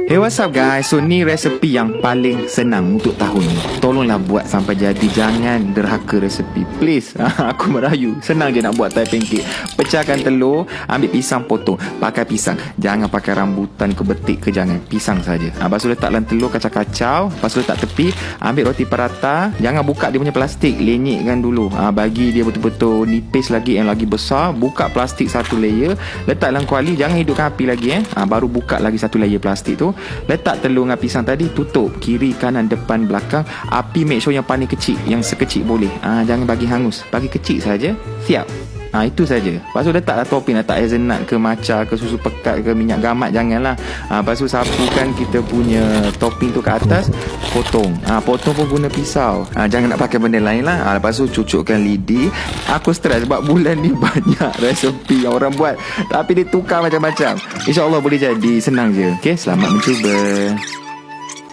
Hey, what's up guys? So ni resepi yang paling senang untuk tahun ni. Tolonglah buat sampai jadi. Jangan derhaka resepi, please. Aku merayu. Senang je nak buat Thai pancake. Pecahkan telur, ambil pisang potong. Pakai pisang. Jangan pakai rambutan ke betik ke, jangan. Pisang saja. Lepas tu letak dalam telur, kacau-kacau. Lepas tu letak tepi. Ambil roti prata. Jangan buka dia punya plastik. Lenyekkan dulu. Bagi dia betul-betul nipis lagi, yang lagi besar. Buka plastik satu layer. Letak dalam kuali. Jangan hidupkan api lagi. Baru buka lagi satu layer plastik tu. Letak telur dengan pisang tadi, tutup kiri, kanan, depan, belakang. Api make sure yang paling kecil, yang sekecil boleh. Jangan bagi hangus, bagi kecil saja. Siap. Itu saja. Lepas tu letaklah topping, letak hazelnut ke, matcha ke, susu pekat ke, minyak gamat, janganlah. Lepas tu sapukan kita punya topping tu ke atas. Potong. Potong pun guna pisau. Jangan nak pakai benda lain lah. Lepas tu cucukkan lidi. Aku stres sebab bulan ni banyak resepi yang orang buat, tapi dia tukar macam-macam. InsyaAllah boleh jadi. Senang je. Okay, selamat mencuba.